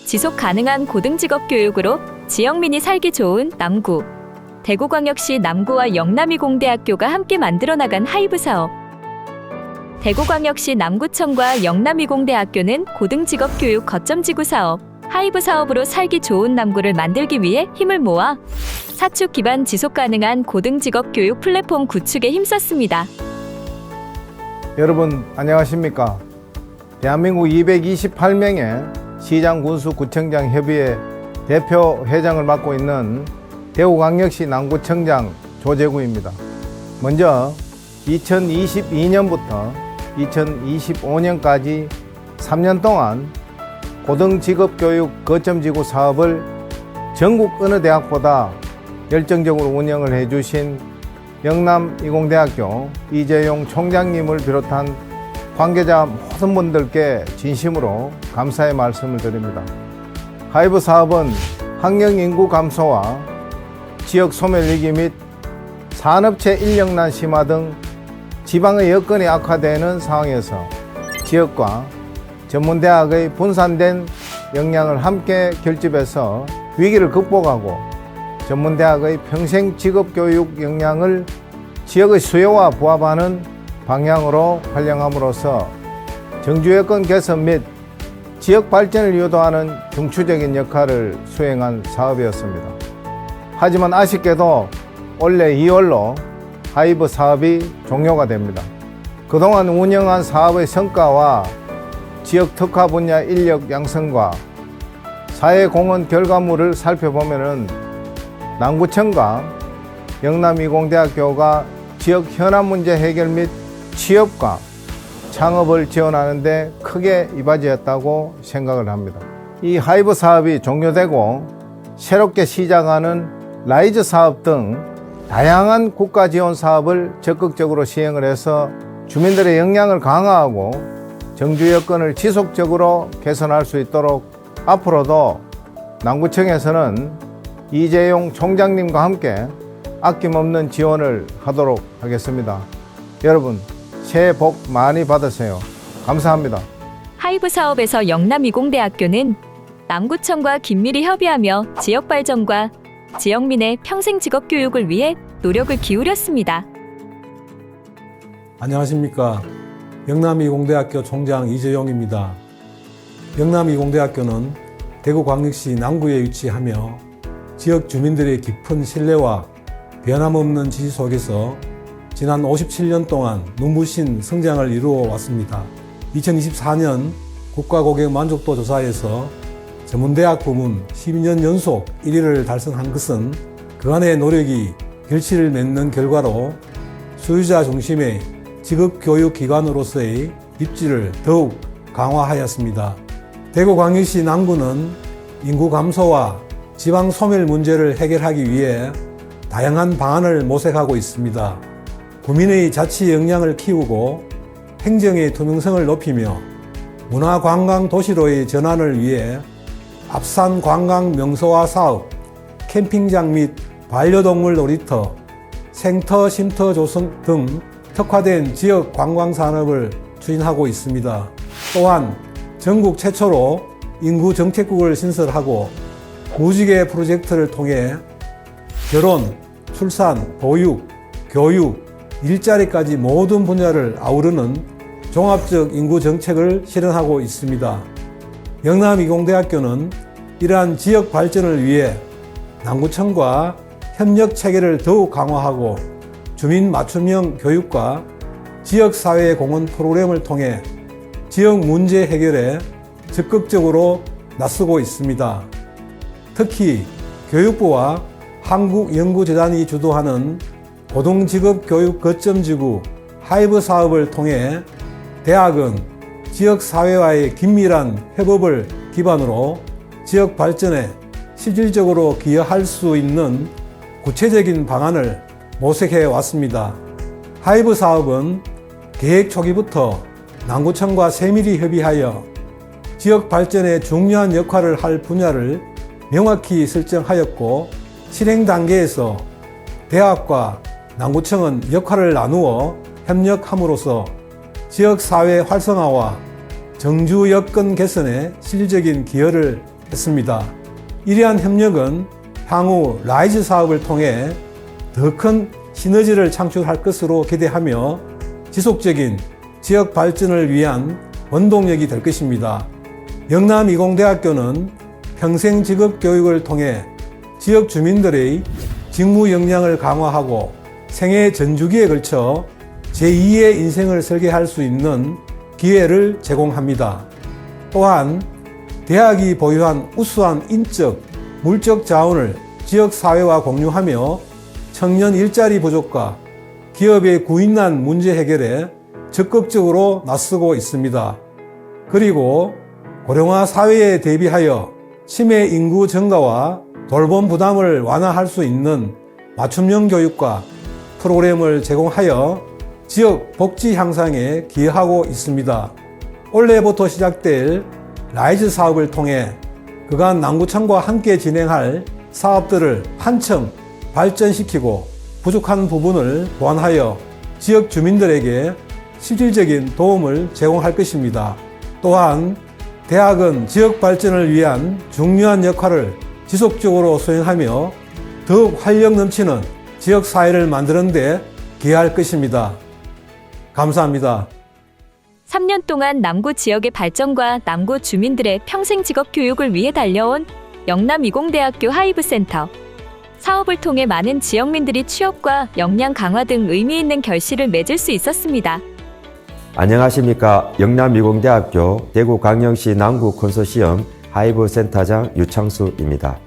지속 가능한 고등직업 교육으로 지역민이 살기 좋은 남구. 대구광역시 남구와 영남이공대학교가 함께 만들어 나간 하이브 사업. 대구광역시 남구청과 영남이공대학교는 고등직업교육 거점지구 사업, 하이브 사업으로 살기 좋은 남구를 만들기 위해 힘을 모아 사축 기반 지속 가능한 고등직업교육 플랫폼 구축에 힘썼습니다. 여러분 안녕하십니까? 대한민국 228명의 시장, 군수, 구청장 협의회 대표 회장을 맡고 있는 대구광역시 남구청장 조재구입니다. 먼저 2022년부터 2025년까지 3년 동안 고등직업교육 거점지구 사업을 전국 어느 대학보다 열정적으로 운영을 해주신 영남이공대학교 이재용 총장님을 비롯한 관계자 모든 분들께 진심으로 감사의 말씀을 드립니다. 하이브 사업은 환경인구 감소와 지역 소멸위기 및 산업체 인력난 심화 등 지방의 여건이 악화되는 상황에서 지역과 전문대학의 분산된 역량을 함께 결집해서 위기를 극복하고 전문대학의 평생 직업교육 역량을 지역의 수요와 부합하는 방향으로 활용함으로써 정주여건 개선 및 지역 발전을 유도하는 중추적인 역할을 수행한 사업이었습니다. 하지만 아쉽게도 올해 2월로 하이브 사업이 종료가 됩니다. 그동안 운영한 사업의 성과와 지역 특화 분야 인력 양성과 사회공헌 결과물을 살펴보면 남구청과 영남이공대학교가 지역 현안 문제 해결 및 취업과 창업을 지원하는 데 크게 이바지했다고 생각을 합니다. 이 하이브 사업이 종료되고 새롭게 시작하는 라이즈 사업 등 다양한 국가 지원 사업을 적극적으로 시행을 해서 주민들의 역량을 강화하고 정주 여건을 지속적으로 개선할 수 있도록 앞으로도 남구청에서는 이재용 총장님과 함께 아낌없는 지원을 하도록 하겠습니다. 여러분 새해 복 많이 받으세요. 감사합니다. 하이브 사업에서 영남이공대학교는 남구청과 긴밀히 협의하며 지역 발전과 지역민의 평생 직업 교육을 위해 노력을 기울였습니다. 안녕하십니까? 영남이공대학교 총장 이재용입니다. 영남이공대학교는 대구광역시 남구에 위치하며 지역 주민들의 깊은 신뢰와 변함없는 지지 속에서 지난 57년 동안 눈부신 성장을 이루어 왔습니다. 2024년 국가고객 만족도 조사에서 전문대학 부문 12년 연속 1위를 달성한 것은 그간의 노력이 결실을 맺는 결과로 소유자 중심의 직업교육기관으로서의 입지를 더욱 강화하였습니다. 대구광역시 남구는 인구 감소와 지방 소멸 문제를 해결하기 위해 다양한 방안을 모색하고 있습니다. 구민의 자치 역량을 키우고 행정의 투명성을 높이며 문화관광 도시로의 전환을 위해 앞산 관광 명소화 사업, 캠핑장 및 반려동물 놀이터, 생터 쉼터 조성 등 특화된 지역 관광 산업을 추진하고 있습니다. 또한 전국 최초로 인구 정책국을 신설하고 무지개 프로젝트를 통해 결혼, 출산, 보육, 교육, 일자리까지 모든 분야를 아우르는 종합적 인구 정책을 실현하고 있습니다. 영남이공대학교는 이러한 지역 발전을 위해 남구청과 협력 체계를 더욱 강화하고 주민 맞춤형 교육과 지역사회 공헌 프로그램을 통해 지역 문제 해결에 적극적으로 나서고 있습니다. 특히 교육부와 한국연구재단이 주도하는 고등직업교육 거점지구 하이브 사업을 통해 대학은 지역사회와의 긴밀한 협업을 기반으로 지역 발전에 실질적으로 기여할 수 있는 구체적인 방안을 모색해 왔습니다. 하이브 사업은 계획 초기부터 남구청과 세밀히 협의하여 지역 발전에 중요한 역할을 할 분야를 명확히 설정하였고 실행 단계에서 대학과 남구청은 역할을 나누어 협력함으로써 지역사회 활성화와 정주 여건 개선에 실질적인 기여를 했습니다. 이러한 협력은 향후 라이즈 사업을 통해 더 큰 시너지를 창출할 것으로 기대하며 지속적인 지역 발전을 위한 원동력이 될 것입니다. 영남이공대학교는 평생 직업 교육을 통해 지역 주민들의 직무 역량을 강화하고 생애 전주기에 걸쳐 제2의 인생을 설계할 수 있는 기회를 제공합니다. 또한 대학이 보유한 우수한 인적, 물적 자원을 지역사회와 공유하며 청년 일자리 부족과 기업의 구인난 문제 해결에 적극적으로 나서고 있습니다. 그리고 고령화 사회에 대비하여 치매 인구 증가와 돌봄 부담을 완화할 수 있는 맞춤형 교육과 프로그램을 제공하여 지역 복지 향상에 기여하고 있습니다. 올해부터 시작될 라이즈 사업을 통해 그간 남구청과 함께 진행할 사업들을 한층 발전시키고 부족한 부분을 보완하여 지역 주민들에게 실질적인 도움을 제공할 것입니다. 또한 대학은 지역 발전을 위한 중요한 역할을 지속적으로 수행하며 더욱 활력 넘치는 지역 사회를 만드는 데 기여할 것입니다. 감사합니다. 3년 동안 남구 지역의 발전과 남구 주민들의 평생 직업 교육을 위해 달려온 영남이공대학교 하이브센터. 사업을 통해 많은 지역민들이 취업과 역량 강화 등 의미 있는 결실을 맺을 수 있었습니다. 안녕하십니까. 영남이공대학교 대구광역시 남구 컨소시엄 하이브센터장 유창수입니다.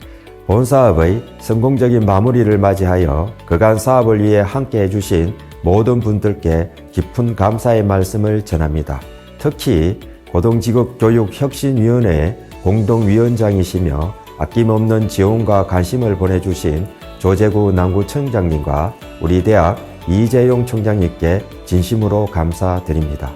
본 사업의 성공적인 마무리를 맞이하여 그간 사업을 위해 함께 해주신 모든 분들께 깊은 감사의 말씀을 전합니다. 특히 고등직업교육혁신위원회 공동위원장이시며 아낌없는 지원과 관심을 보내주신 조재구 남구청장님과 우리 대학 이재용 총장님께 진심으로 감사드립니다.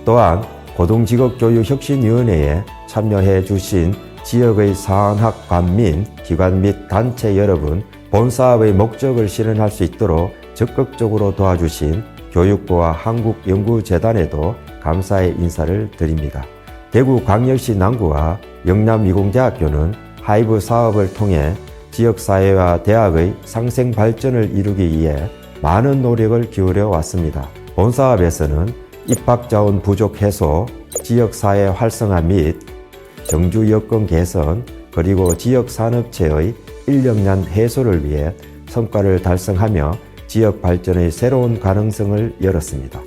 또한 고등직업교육혁신위원회에 참여해 주신 지역의 사관학관 민 기관 및 단체 여러분, 본 사업의 목적을 실현할 수 있도록 적극적으로 도와주신 교육부와 한국연구재단에도 감사의 인사를 드립니다. 대구광역시 남구와 영남이공대학교는 하이브 사업을 통해 지역사회와 대학의 상생 발전을 이루기 위해 많은 노력을 기울여 왔습니다. 본 사업에서는 입학자원 부족 해소, 지역사회 활성화 및 정주 여건 개선, 그리고 지역산업체의 인력난 해소를 위해 성과를 달성하며 지역 발전의 새로운 가능성을 열었습니다.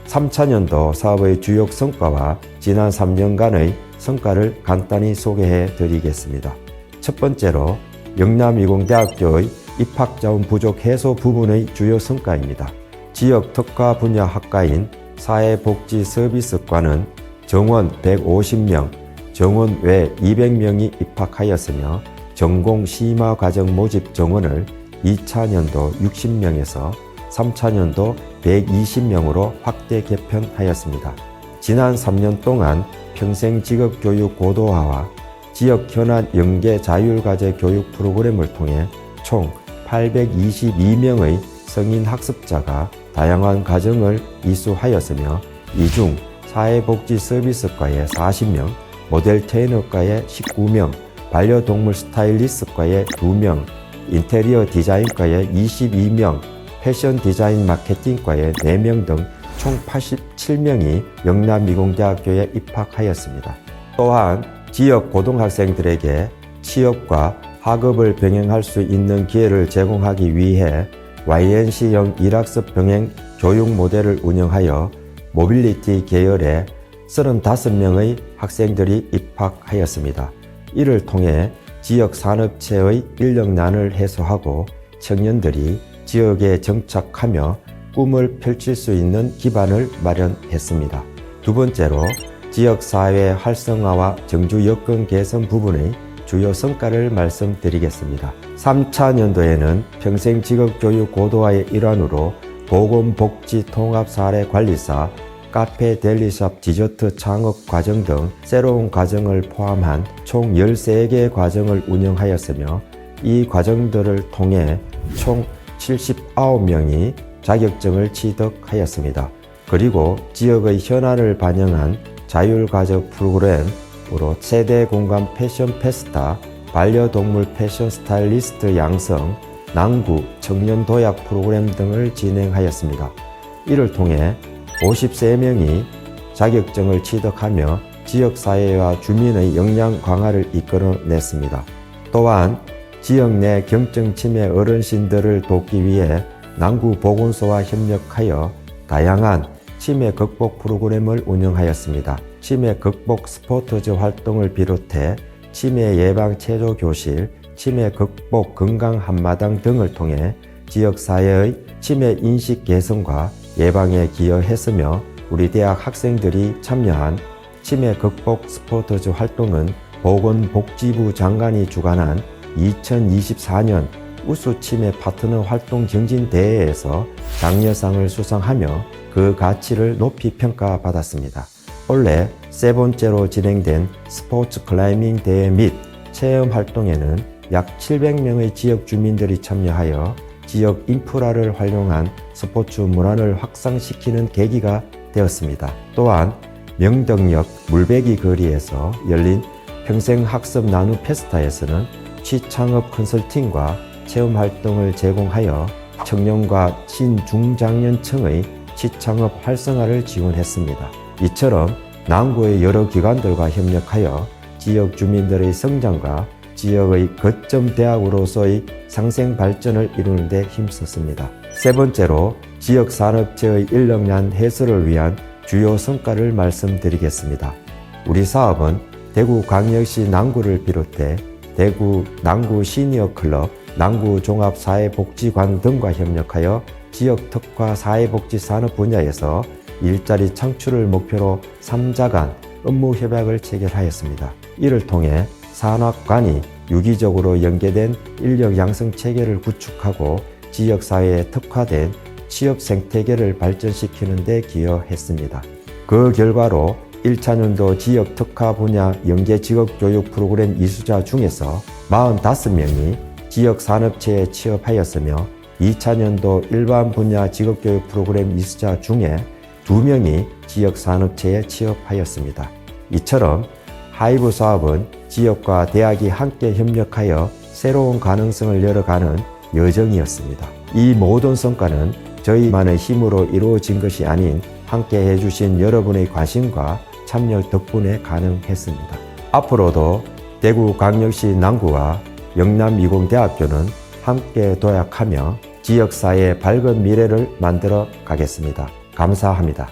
3차년도 사업의 주요 성과와 지난 3년간의 성과를 간단히 소개해 드리겠습니다. 첫 번째로 영남이공대학교의 입학자원 부족 해소 부분의 주요 성과입니다. 지역 특화 분야 학과인 사회복지서비스과는 정원 150명, 정원 외 200명이 입학하였으며 전공 심화 과정 모집 정원을 2차년도 60명에서 3차년도 120명으로 확대 개편하였습니다. 지난 3년 동안 평생 직업교육 고도화와 지역 현안 연계 자율과제 교육 프로그램을 통해 총 822명의 성인 학습자가 다양한 과정을 이수하였으며 이 중 사회복지서비스과에 40명, 모델 트레이너과에 19명, 반려동물 스타일리스트과에 2명, 인테리어 디자인과에 22명, 패션 디자인 마케팅과에 4명 등 총 87명이 영남이공대학교에 입학하였습니다. 또한 지역 고등학생들에게 취업과 학업을 병행할 수 있는 기회를 제공하기 위해 YNC형 일학습 병행 교육 모델을 운영하여 모빌리티 계열에 35명의 학생들이 입학하였습니다. 이를 통해 지역 산업체의 인력난을 해소하고 청년들이 지역에 정착하며 꿈을 펼칠 수 있는 기반을 마련했습니다. 두 번째로 지역사회 활성화와 정주 여건 개선 부분의 주요 성과를 말씀드리겠습니다. 3차년도에는 평생직업교육 고도화의 일환으로 보건복지통합사례관리사, 카페, 델리샵, 디저트 창업 과정 등 새로운 과정을 포함한 총 13개 과정을 운영하였으며 이 과정들을 통해 총 79명이 자격증을 취득하였습니다. 그리고 지역의 현안을 반영한 자율과적 프로그램 사업으로 세대 공감 패션 페스타, 반려동물 패션 스타일리스트 양성, 남구 청년 도약 프로그램 등을 진행하였습니다. 이를 통해 53명이 자격증을 취득하며 지역사회와 주민의 역량 강화를 이끌어냈습니다. 또한 지역 내 경증 치매 어르신들을 돕기 위해 남구 보건소와 협력하여 다양한 치매 극복 프로그램을 운영하였습니다. 치매 극복 스포츠즈 활동을 비롯해 치매 예방 체조 교실, 치매 극복 건강 한마당 등을 통해 지역사회의 치매 인식 개선과 예방에 기여했으며 우리 대학 학생들이 참여한 치매 극복 스포츠즈 활동은 보건복지부 장관이 주관한 2024년 우수 치매 파트너 활동 경진 대회에서 장려상을 수상하며 그 가치를 높이 평가받았습니다. 올해 세 번째로 진행된 스포츠 클라이밍 대회 및 체험 활동에는 약 700명의 지역 주민들이 참여하여 지역 인프라를 활용한 스포츠 문화를 확산시키는 계기가 되었습니다. 또한 명덕역 물배기 거리에서 열린 평생학습 나누 페스타에서는 취창업 컨설팅과 체험 활동을 제공하여 청년과 신중장년층의 취창업 활성화를 지원했습니다. 이처럼 남구의 여러 기관들과 협력하여 지역 주민들의 성장과 지역의 거점 대학으로서의 상생 발전을 이루는 데 힘썼습니다. 세 번째로 지역 산업체의 인력난 해소를 위한 주요 성과를 말씀드리겠습니다. 우리 사업은 대구광역시 남구를 비롯해 대구 남구 시니어 클럽, 남구 종합사회복지관 등과 협력하여 지역 특화 사회복지 산업 분야에서 일자리 창출을 목표로 3자 간 업무 협약을 체결하였습니다. 이를 통해 산학관이 유기적으로 연계된 인력 양성 체계를 구축하고 지역사회에 특화된 취업 생태계를 발전시키는 데 기여했습니다. 그 결과로 1차년도 지역 특화 분야 연계 직업교육 프로그램 이수자 중에서 45명이 지역 산업체에 취업하였으며 2차년도 일반 분야 직업교육 프로그램 이수자 중에 2명이 지역 산업체에 취업하였습니다. 이처럼 하이브 사업은 지역과 대학이 함께 협력하여 새로운 가능성을 열어가는 여정이었습니다. 이 모든 성과는 저희만의 힘으로 이루어진 것이 아닌 함께 해주신 여러분의 관심과 참여 덕분에 가능했습니다. 앞으로도 대구광역시 남구와 영남이공대학교는 함께 도약하며 지역사회의 밝은 미래를 만들어 가겠습니다. 감사합니다.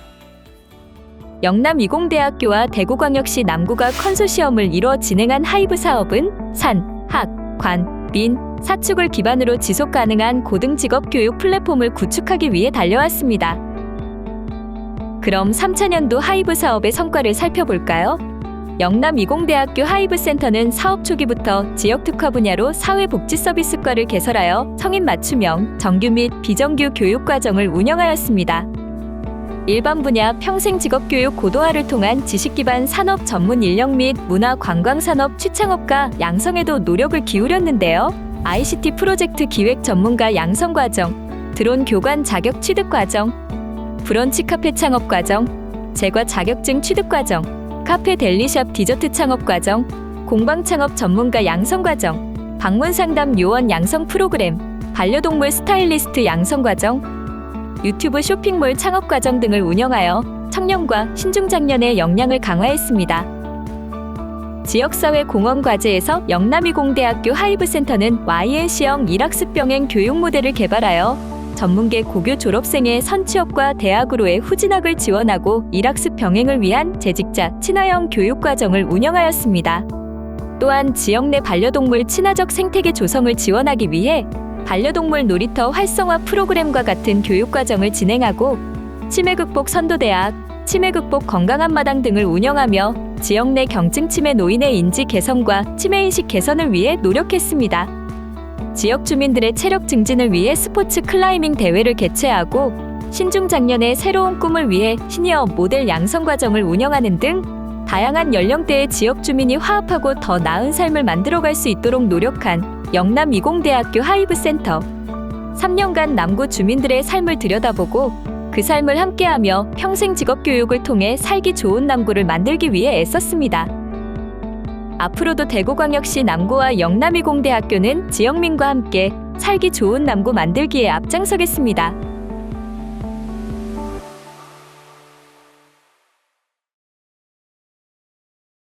영남이공대학교와 대구광역시 남구가 컨소시엄을 이뤄 진행한 하이브 사업은 산, 학, 관, 민, 사축을 기반으로 지속가능한 고등직업교육 플랫폼을 구축하기 위해 달려왔습니다. 그럼 3차년도 하이브 사업의 성과를 살펴볼까요? 영남이공대학교 하이브센터는 사업 초기부터 지역 특화 분야로 사회복지 서비스과를 개설하여 성인 맞춤형, 정규 및 비정규 교육과정을 운영하였습니다. 일반 분야 평생 직업교육 고도화를 통한 지식기반 산업 전문 인력 및 문화관광산업 취창업가 양성에도 노력을 기울였는데요. ICT 프로젝트 기획 전문가 양성과정, 드론 교관 자격 취득과정, 브런치 카페 창업과정, 제과 자격증 취득과정, 카페 델리샵 디저트 창업과정, 공방창업 전문가 양성과정, 방문상담 요원 양성 프로그램, 반려동물 스타일리스트 양성과정, 유튜브 쇼핑몰 창업과정 등을 운영하여 청년과 신중장년의 역량을 강화했습니다. 지역사회 공헌과제에서 영남이공대학교 하이브센터는 YNC형 일학습병행 교육 모델을 개발하여 전문계 고교 졸업생의 선취업과 대학으로의 후진학을 지원하고 일학습 병행을 위한 재직자 친화형 교육과정을 운영하였습니다. 또한 지역 내 반려동물 친화적 생태계 조성을 지원하기 위해 반려동물 놀이터 활성화 프로그램과 같은 교육과정을 진행하고 치매극복 선도대학, 치매극복 건강한마당 등을 운영하며 지역 내 경증 치매 노인의 인지 개선과 치매인식 개선을 위해 노력했습니다. 지역 주민들의 체력 증진을 위해 스포츠 클라이밍 대회를 개최하고 신중장년의 새로운 꿈을 위해 시니어 모델 양성 과정을 운영하는 등 다양한 연령대의 지역 주민이 화합하고 더 나은 삶을 만들어갈 수 있도록 노력한 영남이공대학교 하이브센터. 3년간 남구 주민들의 삶을 들여다보고 그 삶을 함께하며 평생 직업교육을 통해 살기 좋은 남구를 만들기 위해 애썼습니다. 앞으로도 대구광역시 남구와 영남이공대학교는 지영민과 함께 살기 좋은 남구 만들기에 앞장서겠습니다.